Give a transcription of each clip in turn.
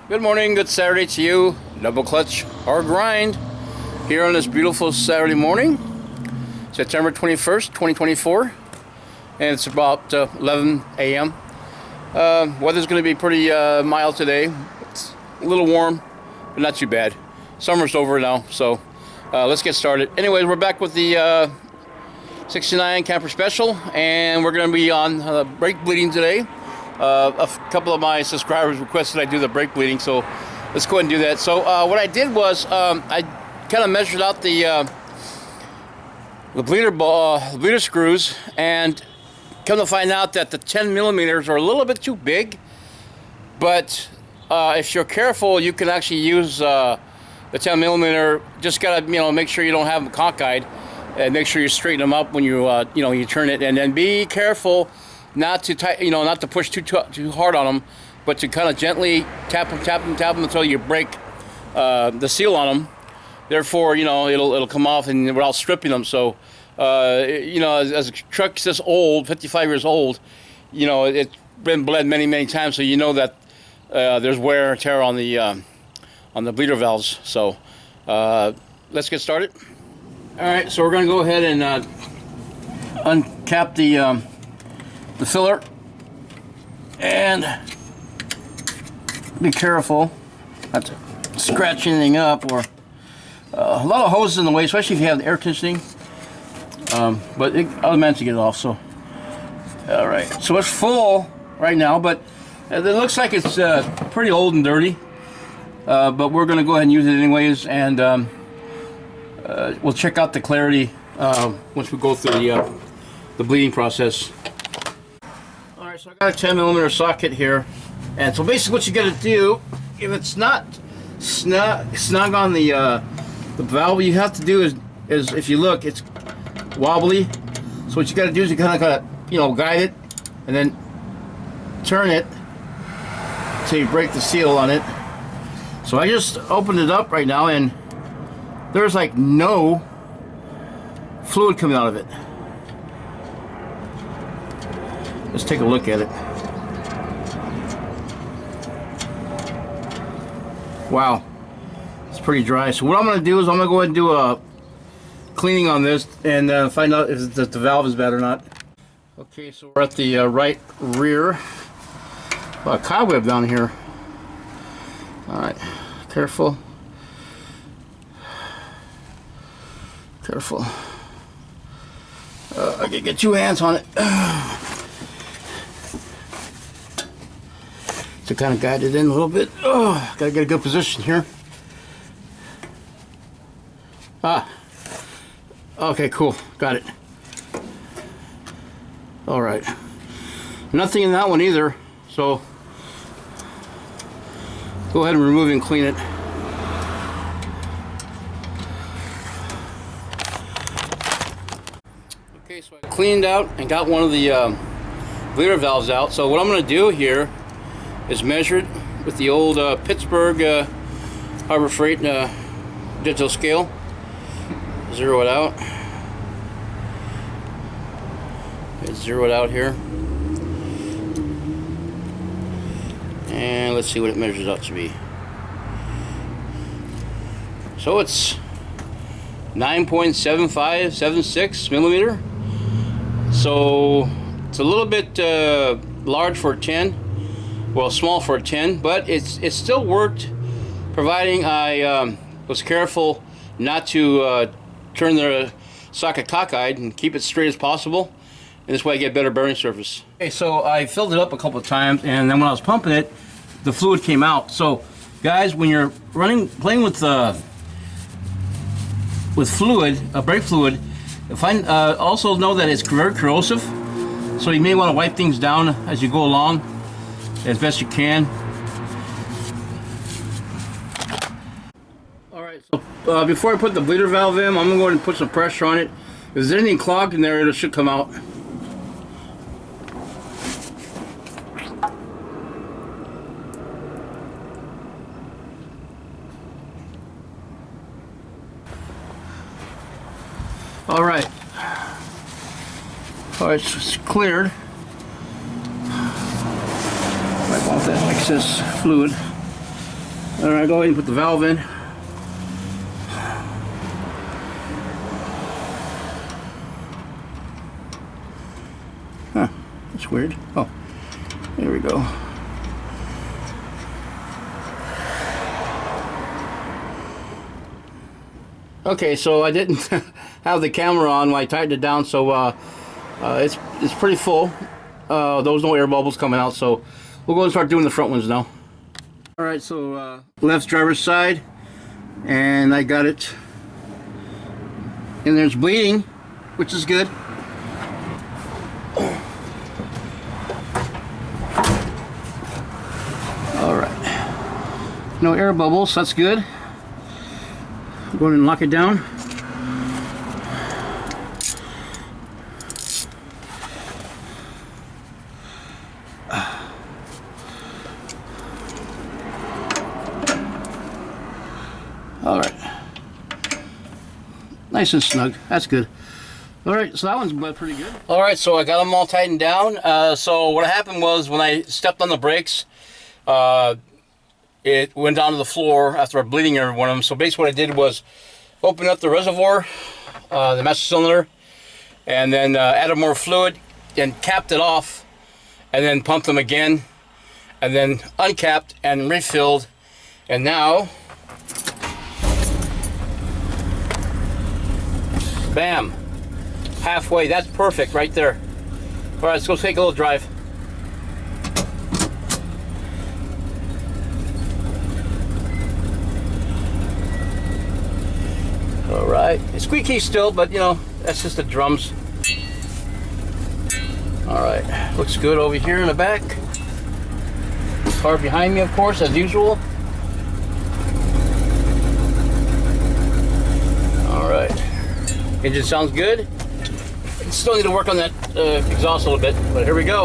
Good morning, good Saturday to you. Double clutch or grind here on this beautiful Saturday morning, September 21st, 2024. And it's about 11 a.m. Weather's going to be pretty mild today. It's a little warm, but not too bad. Summer's over now, so let's get started. Anyways, we're back with the 69 Camper Special, and we're going to be on brake bleeding today. A couple of my subscribers requested I do the brake bleeding, so let's go ahead and do that. So what I did was I kind of measured out the bleeder screws, and come to find out that the 10 millimeters are a little bit too big. But if you're careful, you can actually use the 10 millimeter. Just gotta make sure you don't have them cockeyed, and make sure you straighten them up when you you turn it, and then be careful not to not to push too hard on them, but to kind of gently tap them until you break the seal on them. Therefore, it'll come off and without stripping them. So, as a truck's this old, 55 years old, it's been bled many times, so you know that there's wear and tear on the bleeder valves. So, let's get started. All right, so we're going to go ahead and uncap the filler, and be careful not to scratch anything up, or a lot of hoses in the way, especially if you have the air conditioning. But I'll manage to get it off. So, all right, so it's full right now, but it looks like it's pretty old and dirty. But we're going to go ahead and use it anyways, and we'll check out the clarity once we go through the bleeding process. Alright, so I got a 10 millimeter socket here, and so basically what you got to do, if it's not snug on the valve, what you have to do is if you look, it's wobbly. So what you got to do is you kind of got to guide it, and then turn it until you break the seal on it. So I just opened it up right now, and there's like no fluid coming out of it. Let's take a look at it. Wow, it's pretty dry. So what I'm going to do is I'm going to go ahead and do a cleaning on this and find out if the valve is bad or not. Okay, so we're at the right rear. A cobweb down here. All right, careful. Careful. I can get 2 hands on it. To kind of guide it in a little bit. Oh, gotta get a good position here. Okay, cool, got it. All right, nothing in that one either, so go ahead and remove it and clean it. Okay, so I cleaned out and got one of the bleeder valves out. So what I'm going to do here is measured with the old Pittsburgh Harbor Freight digital scale. Zero it out. It's zeroed out here. And let's see what it measures out to be. So it's 9.7576 millimeter. So it's a little bit large for a 10. Well, small for a 10, but it still worked, providing I was careful not to turn the socket cockeyed and keep it straight as possible, and this way I get better bearing surface. Okay, so I filled it up a couple of times, and then when I was pumping it, the fluid came out. So, guys, when you're playing with fluid, brake fluid, also know that it's very corrosive, so you may want to wipe things down as you go along, as best you can. Alright, so before I put the bleeder valve in, I'm going to go ahead and put some pressure on it. If there's anything clogged in there, it should come out. Alright. Alright, so it's cleared. Wipe off that excess fluid. All right, go ahead and put the valve in. Huh, that's weird. Oh, there we go. Okay, so I didn't have the camera on when I tightened it down, so it's pretty full. There was no air bubbles coming out, so we'll go and start doing the front ones now. All right, so left driver's side, and I got it. And there's bleeding, which is good. All right, no air bubbles, that's good. Go ahead and lock it down. All right, nice and snug. That's good. All right, so that one's pretty good. All right, so I got them all tightened down. So what happened was when I stepped on the brakes, it went down to the floor after bleeding every one of them. So basically what I did was open up the reservoir, the master cylinder, and then added more fluid and capped it off, and then pumped them again, and then uncapped and refilled. And now, bam, halfway. That's perfect right there. All right, let's go take a little drive. All right, it's squeaky still, but you know, that's just the drums. All right, looks good over here in the back. Car behind me, of course, as usual. All right, engine sounds good. Still need to work on that exhaust a little bit, but here we go.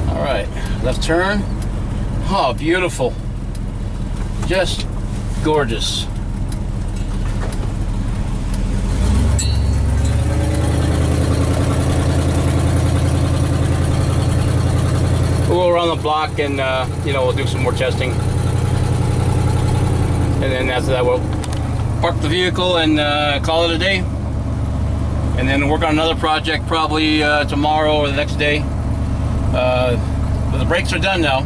All right, left turn. Oh, beautiful. Just gorgeous. We'll go around the block and, you know, we'll do some more testing. And then after that, we'll park the vehicle and call it a day. And then work on another project probably tomorrow or the next day. But the brakes are done now.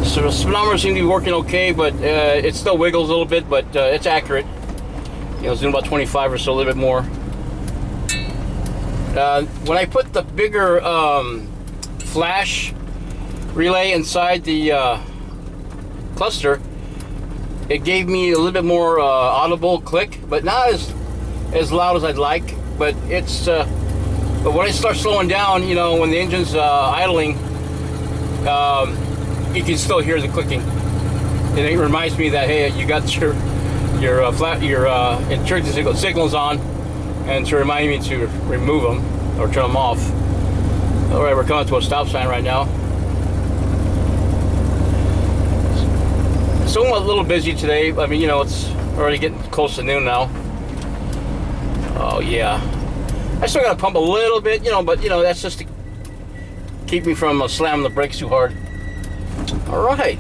So the speedometer seems to be working okay, but it still wiggles a little bit, but it's accurate. You know, it's doing about 25 or so, a little bit more. When I put the bigger flash relay inside the cluster, it gave me a little bit more audible click, but not as loud as I'd like. But it's but when it starts slowing down, you know, when the engine's idling, you can still hear the clicking. And it reminds me that, hey, you got your intrinsic signals on, and to remind me to remove them or turn them off. All right, we're coming to a stop sign right now. Somewhat a little busy today. I mean, you know, it's already getting close to noon now. Oh yeah, I still got to pump a little bit, you know, but you know, that's just to keep me from slamming the brakes too hard. All right,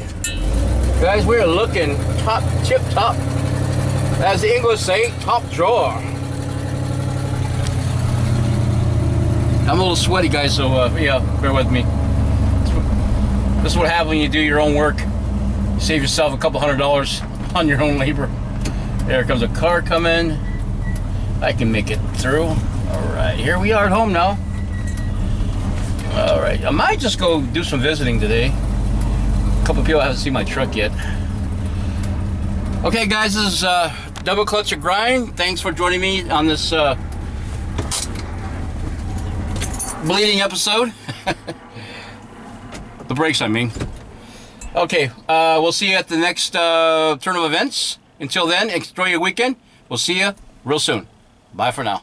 guys, we're looking top, tip top, as the English say, top drawer. I'm a little sweaty, guys, so yeah, bear with me. This is what happens when you do your own work. You save yourself a couple $100 on your own labor. There comes a car coming. I can make it through. All right, here we are at home now. All right, I might just go do some visiting today. A couple people haven't seen my truck yet. Okay, guys, this is Double Clutch and Grind. Thanks for joining me on this bleeding episode. The brakes, I mean. Okay, we'll see you at the next turn of events. Until then, enjoy your weekend. We'll see you real soon. Bye for now.